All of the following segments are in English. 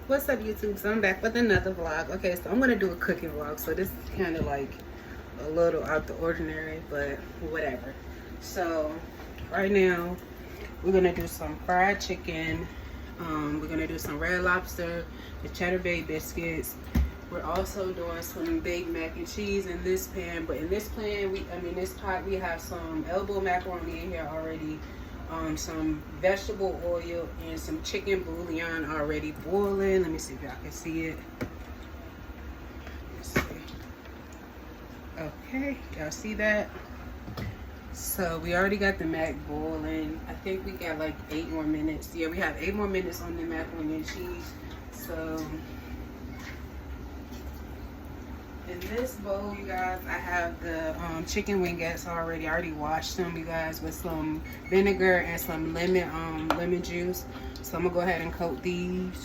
What's up, YouTube? So I'm back with another vlog. Okay, so I'm gonna do a cooking vlog. So this is kind of like a little out the ordinary, but whatever. So right now we're gonna do some fried chicken. We're gonna do some red lobster, the cheddar bay biscuits. We're also doing some baked mac and cheese in this pan, but in this pan, this pot, we have some elbow macaroni in here already. Some vegetable oil and some chicken bouillon already boiling. Let me see if y'all can see it. Let's see. Okay, y'all see that? So we already got the mac boiling. I think we got like 8 more minutes. Yeah, we have 8 more minutes on the macaroni and cheese. So in this bowl, you guys, I have the chicken wingettes already. I already washed them, you guys, with some vinegar and some lemon juice. So I'm gonna go ahead and coat these.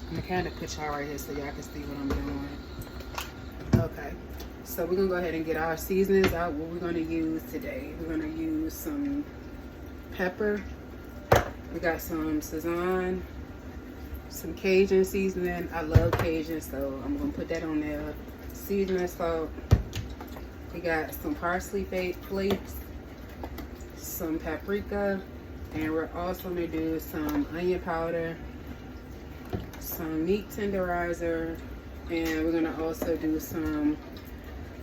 I'm gonna kind of put y'all right here so y'all can see what I'm doing. Okay, so we're gonna go ahead and get our seasonings out. What we're gonna use today? We're gonna use some pepper. We got some Sazon. Some Cajun seasoning. I love Cajun, so I'm gonna put that on there. Seasoning salt. We got some parsley flakes, some paprika, and we're also gonna do some onion powder, some meat tenderizer, and we're gonna also do some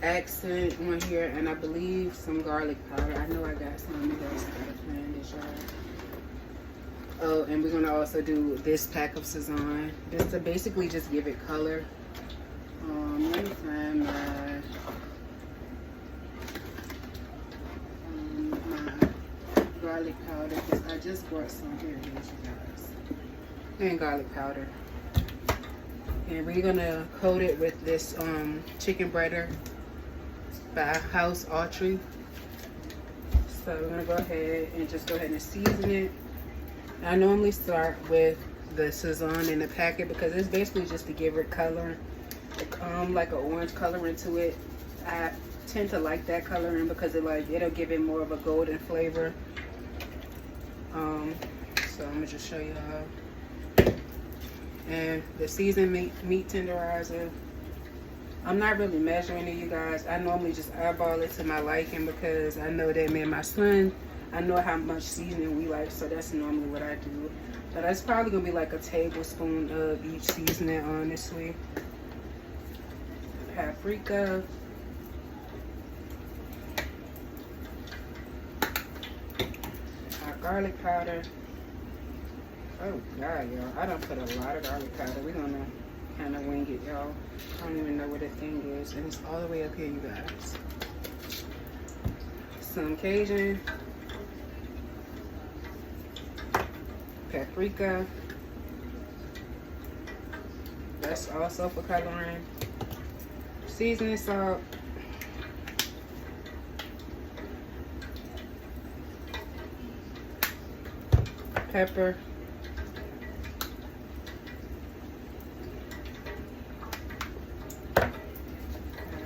accent on here, and I believe some garlic powder. I know I got some. You guys gotta plan this, y'all. Oh, and we're gonna also do this pack of Sazon. Just to basically just give it color. Let me find my garlic powder, because I just bought some. Here it is, you guys. And garlic powder. And we're gonna coat it with this chicken breader by House Autry. So we're gonna go ahead and just go ahead and season it. I normally start with the Sazon in the packet because it's basically just to give it color, like an orange color into it. I tend to like that coloring because it'll give it more of a golden flavor. So I'm gonna just show you how. And the seasoned meat tenderizer. I'm not really measuring it, you guys. I normally just eyeball it to my liking because I know that me and my son, I know how much seasoning we like, so that's normally what I do. But that's probably gonna be like a tablespoon of each seasoning, honestly. Paprika. Our garlic powder. Oh God, y'all, I done put a lot of garlic powder. We're gonna kind of wing it, y'all. I don't even know where the thing is, and it's all the way up here, you guys. Some Cajun. Paprika. That's also for coloring. Seasoning salt. Pepper.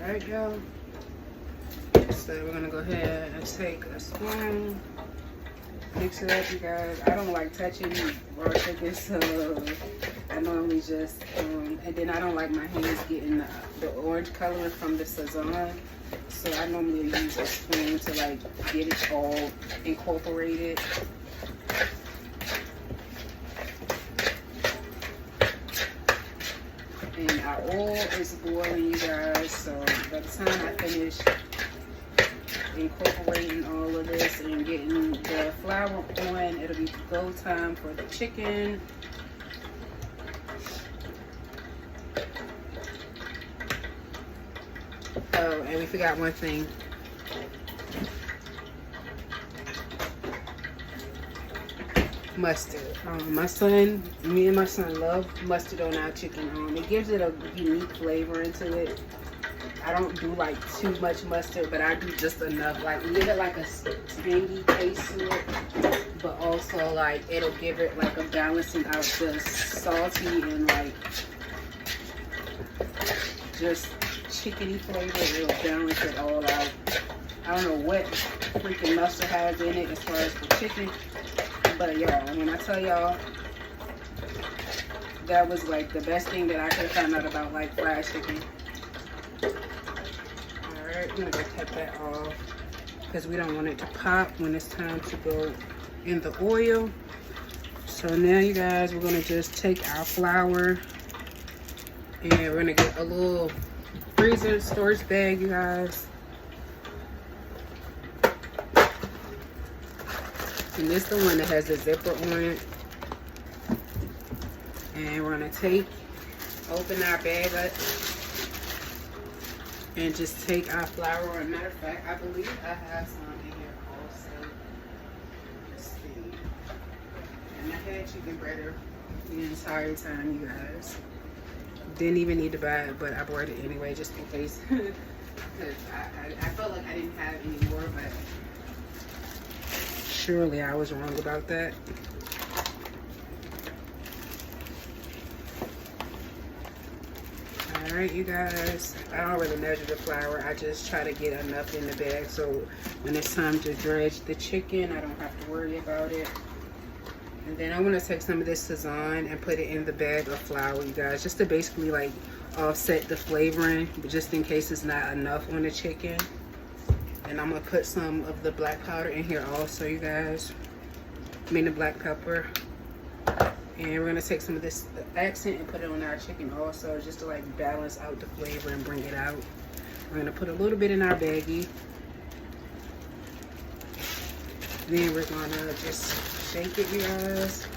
Alright, y'all. So we're gonna go ahead and take a spoon. Mix it up, you guys. I don't like touching raw chicken, so I normally just, and then I don't like my hands getting the orange color from the Sazon. So I normally use a spoon to like get it all incorporated. And our oil is boiling, you guys. So by the time I finish incorporating all of this and getting the flour on, it'll be go time for the chicken. Oh, and we forgot one thing. Mustard. Me and my son love mustard on our chicken. It gives it a unique flavor into it. I don't do like too much mustard, but I do just enough. Like give it like a tangy taste to it, but also like it'll give it like a balancing out the salty and like just chickeny flavor. It'll balance it all out. I don't know what freaking mustard has in it as far as the chicken, But y'all, when I tell y'all, that was like the best thing that I could find out about like fried chicken. Alright, I'm gonna go cut that off because we don't want it to pop when it's time to go in the oil. So now you guys, we're gonna just take our flour and we're gonna get a little freezer storage bag, you guys. And this is the one that has the zipper on it. And we're gonna open our bag up and just take our flour. As a matter of fact, I believe I have some in here also. Let's see. And I had chicken breader the entire time, you guys. Didn't even need to buy it, but I bought it anyway, just in case. Because I felt like I didn't have any more, but surely I was wrong about that. Alright, you guys, I don't really measure the flour. I just try to get enough in the bag so when it's time to dredge the chicken, I don't have to worry about it. And then I want to take some of this Sazon and put it in the bag of flour, you guys, just to basically like offset the flavoring, but just in case it's not enough on the chicken. And I'm going to put some of the black powder in here also, you guys. I mean the black pepper. And we're going to take some of this accent and put it on our chicken also, just to like balance out the flavor and bring it out. We're going to put a little bit in our baggie. Then we're going to just shake it, you guys,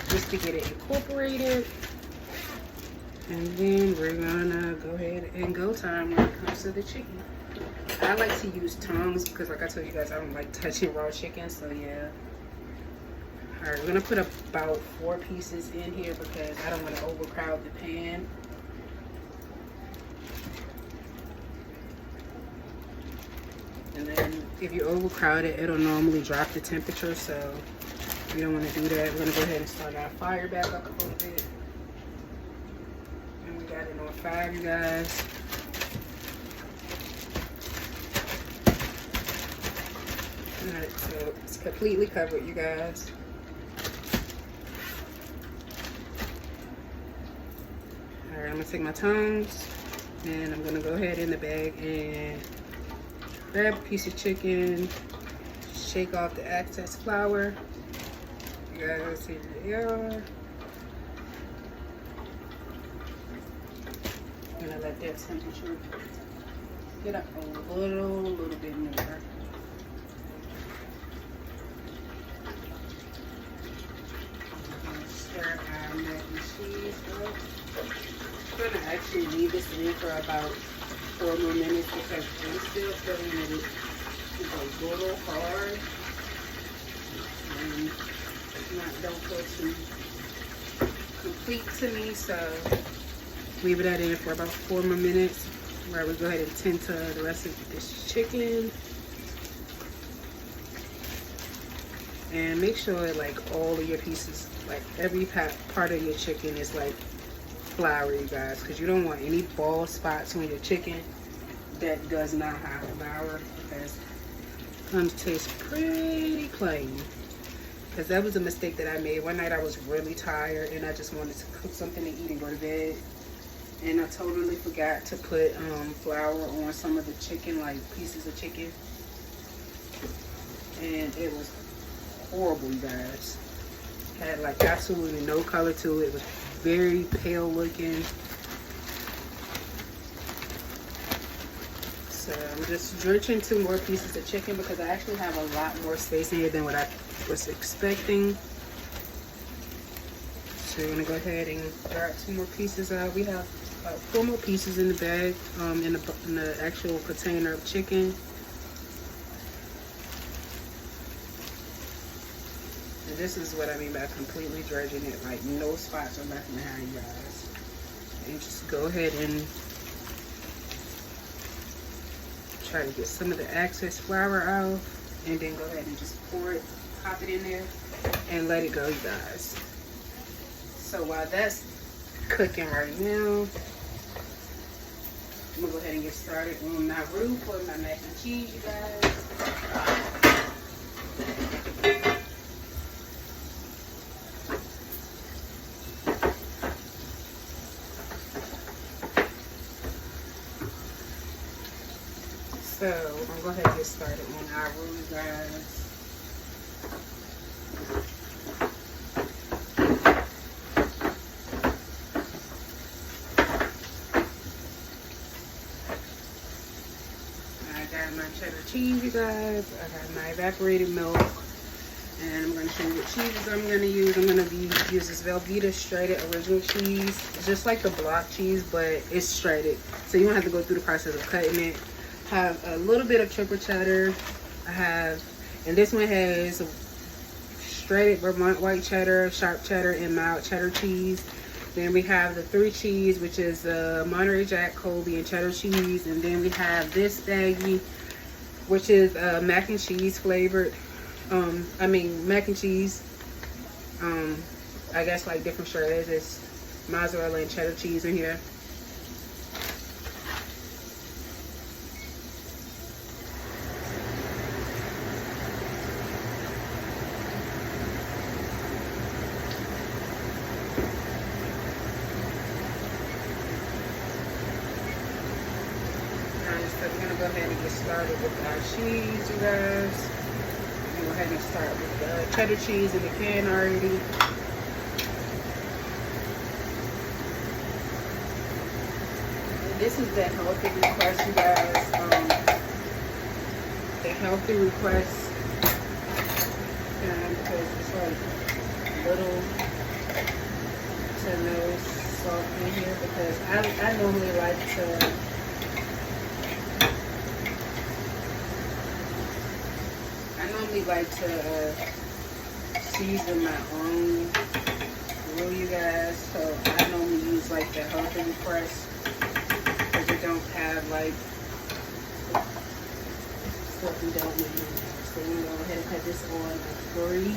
just to get it incorporated. And then we're going to go ahead and go time when it comes to the chicken. I like to use tongs because, like I told you guys, I don't like touching raw chicken, so yeah. Alright, we're going to put about 4 pieces in here because I don't want to overcrowd the pan. And then if you overcrowd it, it'll normally drop the temperature, so we don't want to do that. We're going to go ahead and start our fire back up a little bit. And we got it on 5, you guys. Alright, so it's completely covered, you guys. Alright, I'm going to take my tongs and I'm going to go ahead in the bag and grab a piece of chicken, shake off the excess flour. You guys, here they are. I'm going to let that temperature get up a little bit more. Stir our mac and cheese up. I'm going to actually leave this in for about 4 more minutes because I'm still feeling that it's a little hard. And don't feel too complete to me, so leave it in for about 4 more minutes where we go ahead and tend to the rest of this chicken. And make sure like all of your pieces, like every part of your chicken is like flour, you guys, because you don't want any bald spots on your chicken that does not have flour, because it's going to taste pretty plain. Because that was a mistake that I made. One night I was really tired and I just wanted to cook something to eat and go to bed, and I totally forgot to put flour on some of the chicken, like pieces of chicken, and it was horrible, you guys. Had like absolutely no color to it. It was very pale looking. So I'm just drenching 2 more pieces of chicken because I actually have a lot more space in here than what I was expecting. So we're gonna go ahead and grab 2 more pieces out. We have about 4 more pieces in the bag, in the actual container of chicken. And this is what I mean by completely dredging it, like no spots are left behind, you guys. And just go ahead and try to get some of the excess flour out, and then go ahead and just pour it, pop it in there, and let it go, you guys. So while that's cooking right now, I'm gonna go ahead and get started on my roux for my mac and cheese, you guys. So I'm gonna go ahead and get started on our roux, guys. I got my cheddar cheese, you guys. I got my evaporated milk. And I'm going to show you what cheeses I'm going to use. I'm going to use this Velveeta shredded original cheese. It's just like the block cheese, but it's shredded. So you don't have to go through the process of cutting it. Have a little bit of triple cheddar. And this one has shredded Vermont white cheddar, sharp cheddar, and mild cheddar cheese. Then we have the 3 cheese, which is Monterey Jack, Colby, and cheddar cheese. And then we have this baggie, which is mac and cheese flavored. Mac and cheese. I guess like different shredders. It's mozzarella and cheddar cheese in here. Alright, so we're gonna go ahead and get started with our cheese, you guys. Go ahead and start with the cheddar cheese in the can already. And this is the healthy request, you guys. The healthy request, because it's like little to no salt in here. Because I normally like to. Like to season my own roux, you guys. So I normally use like the healthy request because it don't have like stuff we don't need. So we're gonna go ahead and cut this on 3.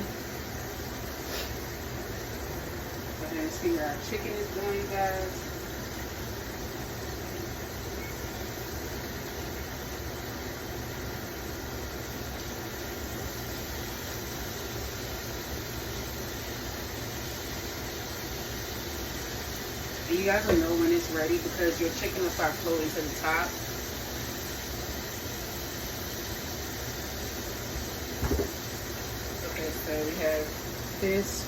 Go ahead and see where our chicken is going, you guys. You guys will know when it's ready because your chicken will start floating to the top. Okay, so we have this.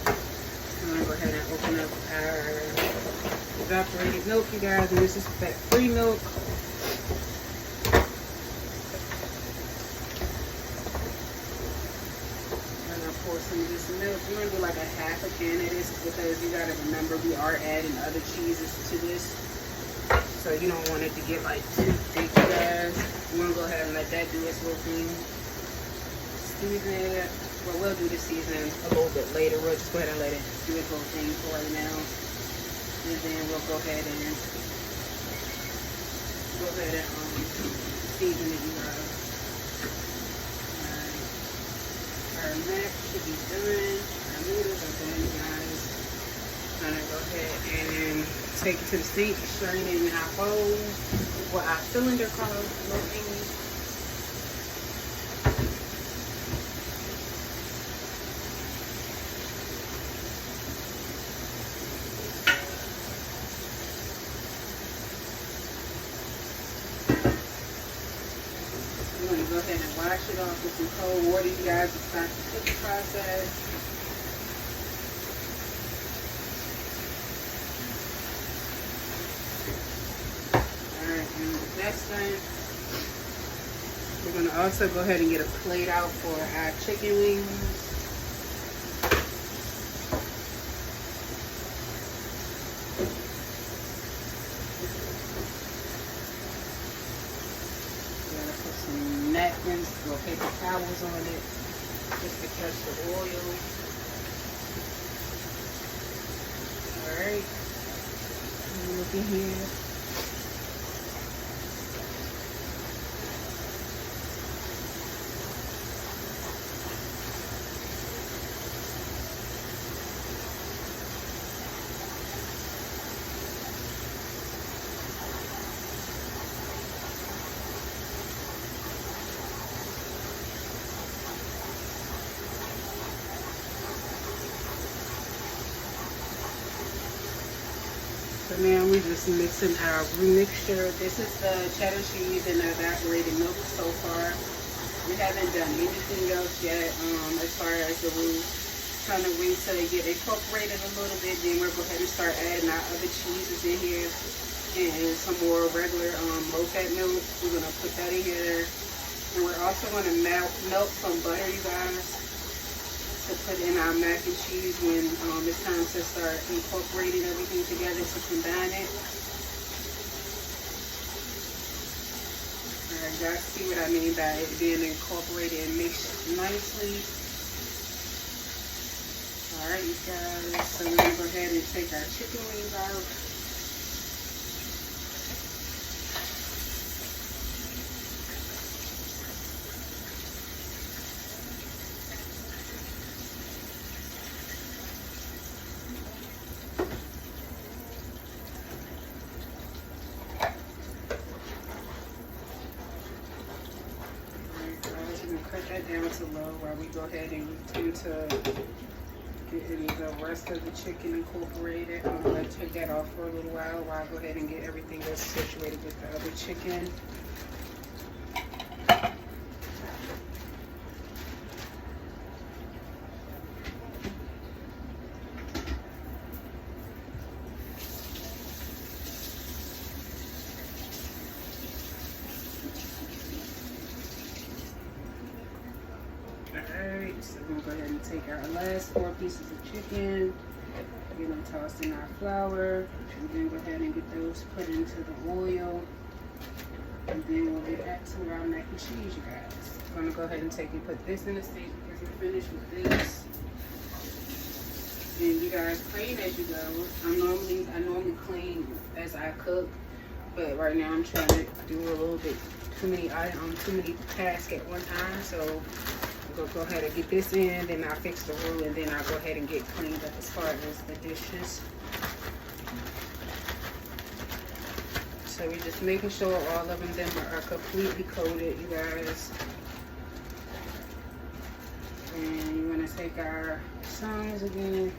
I'm going to go ahead and open up our evaporated milk, you guys. And this is fat-free milk. Pour some of this milk. We're going to do like a half a can of this because you got to remember we are adding other cheeses to this. So you don't want it to get like too thick, you guys. We're going to go ahead and let that do its little thing. Season it. Well, we'll do the seasoning a little bit later. We'll just go ahead and let it do its little thing for right now. And then we'll go ahead and season it, you guys. Our mac should be done. Our noodles are done, guys. I'm gonna go ahead and take it to the sink, strain it in our bowl, what our cylinder calls looking. Go ahead and wash it off with some cold water, you guys, to start the cooking process. Alright, and that's done. We're going to also go ahead and get a plate out for our chicken wings. Napkins, little paper towels on it, just to catch the oil. Alright, look in here. So now we're just mixing our roux mixture. This is the cheddar cheese and the evaporated milk so far. We haven't done anything else yet as far as the roux. Trying to wait till they get incorporated a little bit. Then we'll go ahead and start adding our other cheeses in here and some more regular low-fat milk. We're going to put that in here. And we're also going to melt some butter, you guys, to put in our mac and cheese when it's time to start incorporating everything together to combine it. Alright, y'all see what I mean by it being incorporated and mixed nicely. Alright, you guys, so we're going to go ahead and take our chicken wings out. Alright guys, we're going to cut that down to low while we go ahead and tend to getting the rest of the chicken incorporated. I'm going to take that off for a little while I go ahead and get everything else situated with the other chicken. Alright, so we're going to go ahead and take our last 4 pieces of chicken, get them tossed in our flour, and then go ahead and get those put into the oil, and then we'll get back to our mac and cheese, you guys. I'm going to go ahead and put this in the sink because we're finished with this. And you guys, clean as you go. I normally clean as I cook, but right now I'm trying to do a little bit too many tasks at one time, so go ahead and get this in, then I'll fix the roux, and then I'll go ahead and get cleaned up as far as the dishes. So we're just making sure all of them are completely coated, you guys. And you want to take our tongs again.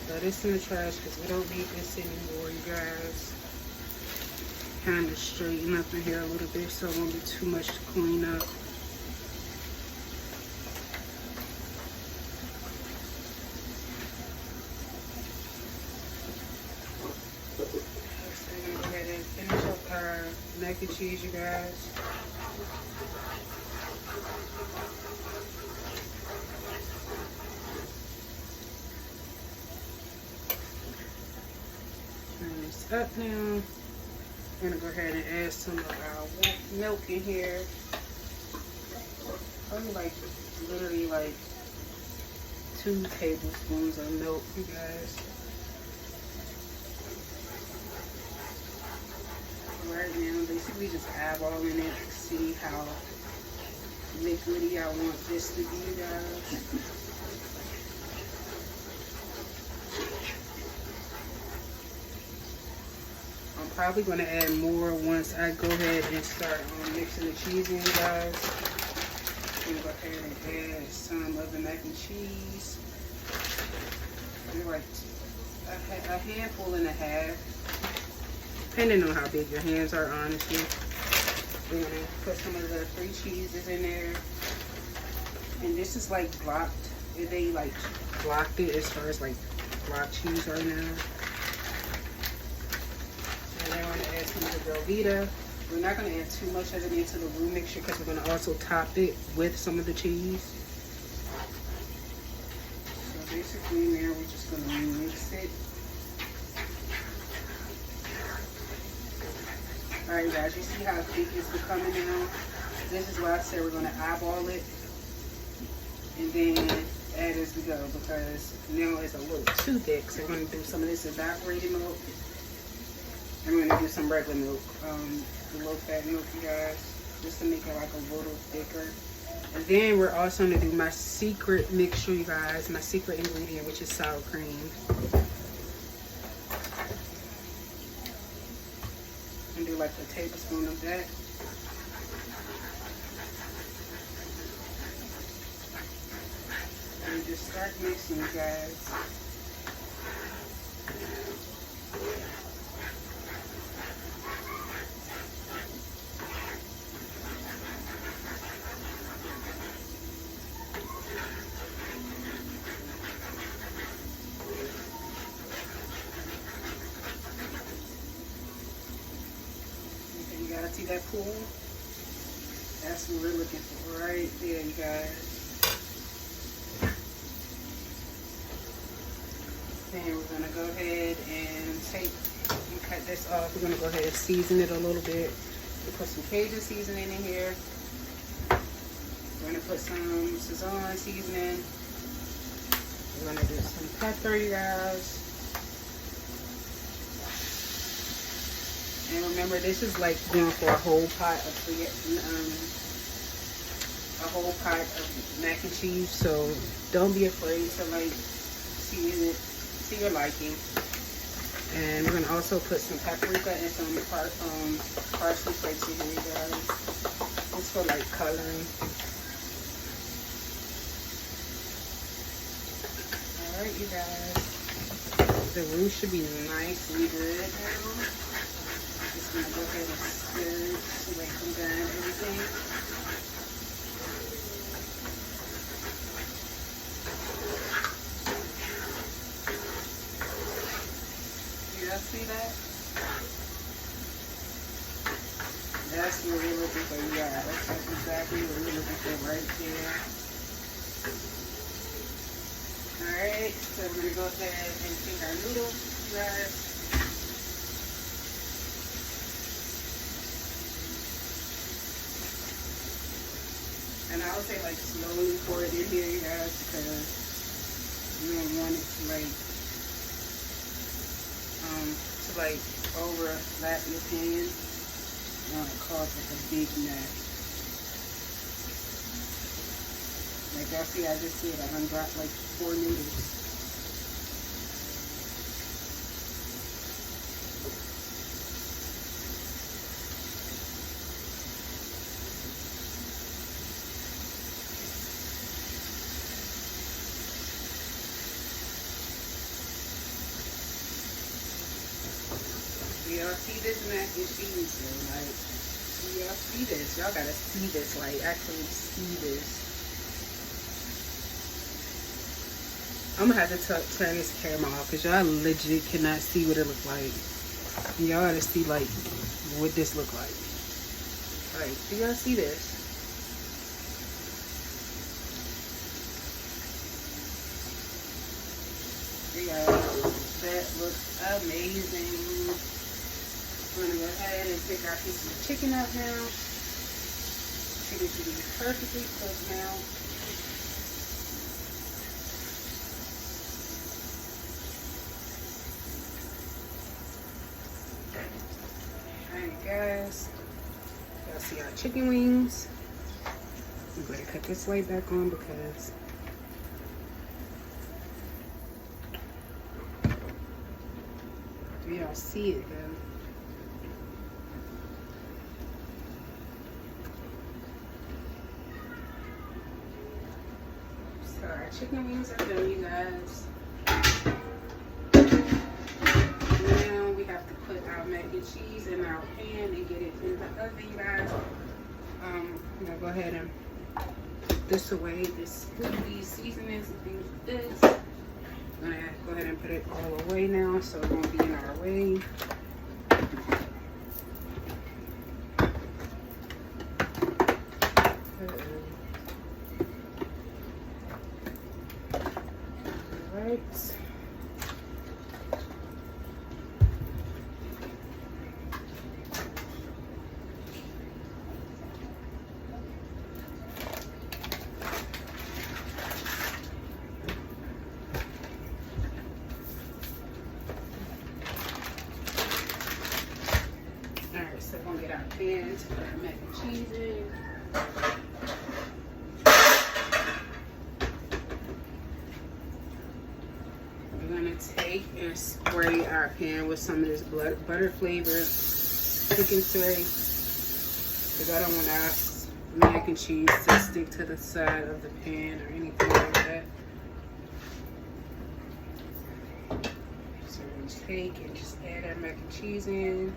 Throw this in the trash because we don't need this anymore, you guys. Kind of straighten up in here a little bit so it won't be too much to clean up. So we're going to go ahead and finish up our mac and cheese, you guys. Turn this up now. I'm gonna go ahead and add some of our milk in here. Probably literally like 2 tablespoons of milk, you guys. Right now, basically just eyeballing it to see how liquidy I want this to be, you guys. I'm probably going to add more once I go ahead and start mixing the cheese in, you guys. I'm going to go ahead and add some of the mac and cheese. Maybe like a handful and a half, depending on how big your hands are, honestly. We're going to put some of the 3 cheeses in there. And this is like blocked. They like blocked it as far as like block cheese right now. And then I'm going to add some of the Velveeta. We're not going to add too much of it into the roux mixture because we're going to also top it with some of the cheese. So basically now we're just going to mix it. Alright guys, you see how thick it's becoming now? This is why I said we're going to eyeball it and then add as we go, because now it's a little too thick. So we're going to do some of this evaporated milk, and we're going to do some regular milk, the low fat milk, you guys, just to make it like a little thicker. And then we're also going to do my secret mixture, you guys, my secret ingredient, which is sour cream. And do like a tablespoon of that. And just start mixing, you guys. Okay, you gotta see that pool? That's what we're looking for right there, you guys. Then we're going to go ahead and cut this off. We're going to go ahead and season it a little bit. We put some Cajun seasoning in here. We're going to put some Sazon seasoning. We're going to do some pepper, you guys. And remember, this is like going for a whole pot of mac and cheese. So don't be afraid to like season it to your liking. And we're gonna also put some paprika and some parsley flakes in here, you guys, just for like coloring. All right, you guys, the roux should be nicely good now. Just gonna go ahead and stir it so they combine everything. See that? That's what we're looking for. Yeah, that's exactly what we're looking for right there. Alright, so we're going to go ahead and take our noodles, guys. And I would say like slowly pour it in here, you guys, because you don't want it to like overlap your pan. You want to cause like a big mess. Like y'all see, I just said I done dropped like 4 noodles. Y'all see this mac and cheese, so like, y'all see this? Y'all gotta see this, like, actually see this. I'm gonna have to turn this camera off because y'all legit cannot see what it look like. Y'all gotta see, like, what this look like. Like, do y'all see this? Yeah, that looks amazing. We're going to go ahead and take our piece of chicken out now. Chicken should be perfectly cooked now. Alright guys, y'all see our chicken wings. I'm going to cut this light back on because do y'all see it though? So our chicken wings are done, you guys. Now we have to put our mac and cheese in our pan and get it in the oven, you guys. I'm gonna go ahead and put this away. These seasonings and things like this. I'm gonna go ahead and put it all away now so it won't be in our way. So we're gonna get our pan to put our mac and cheese in. We're gonna take and spray our pan with some of this butter flavor cooking spray, because I don't want our mac and cheese to stick to the side of the pan or anything like that. So we take and just add our mac and cheese in.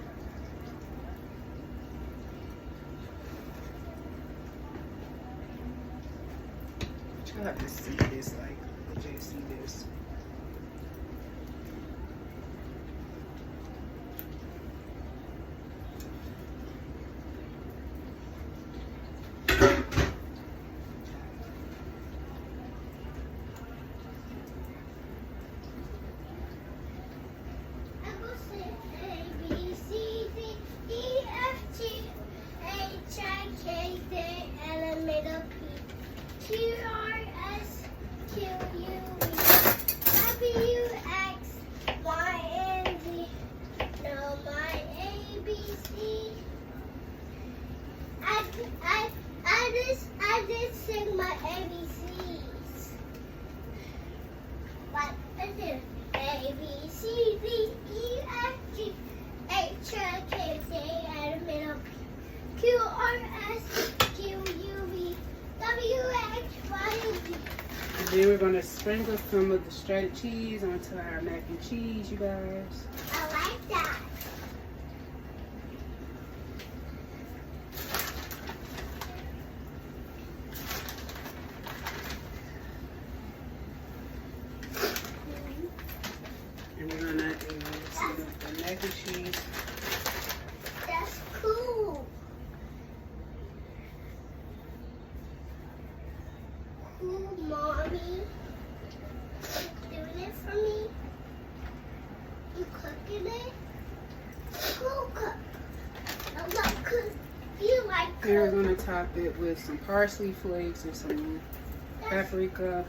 I have to see this, like, legit see this. I did sing my ABCs. But I did A, B, C, D, E, F, G, H, I, K, L, M, N, O, P, Q, R, S, T, U, V, W, X, Y, and Z. And then we're going to sprinkle some of the shredded cheese onto our mac and cheese, you guys. I like that. And we're going to do some of the mac and cheese. That's cool. Cool, Mommy. You doing it for me? You cooking it? Cool cook. I love cook. You like cook. And we're going to top it with some parsley flakes and some paprika.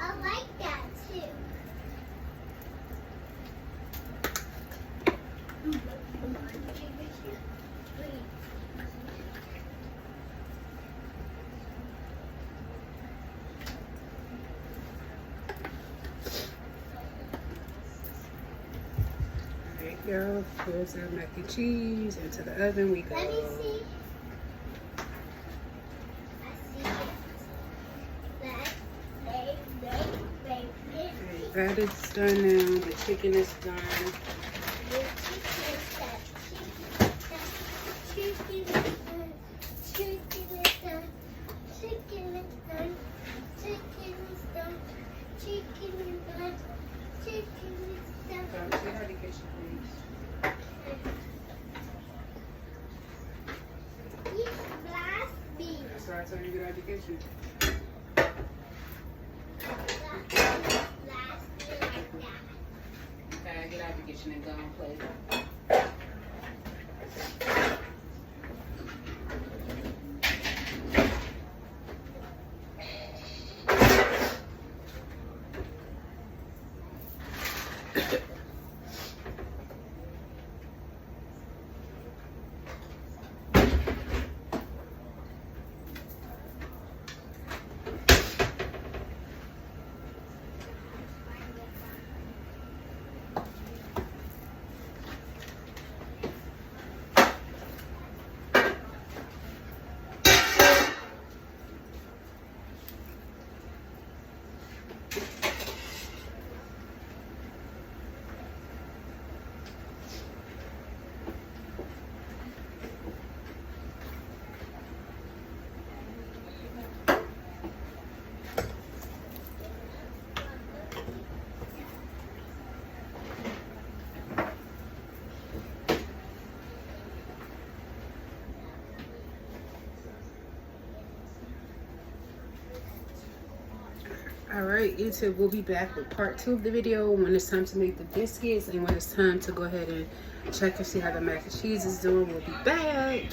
I like that too. There you go. Here's our mac and cheese. Into the oven we go. Let me see. I see it. Okay, that is done now. The chicken is done. Say hi to Keisha, please. That's why I told you to get out of the kitchen. Okay, get out of the kitchen and go and play. Alright, YouTube, we'll be back with part 2 of the video when it's time to make the biscuits and when it's time to go ahead and check and see how the mac and cheese is doing. We'll be back.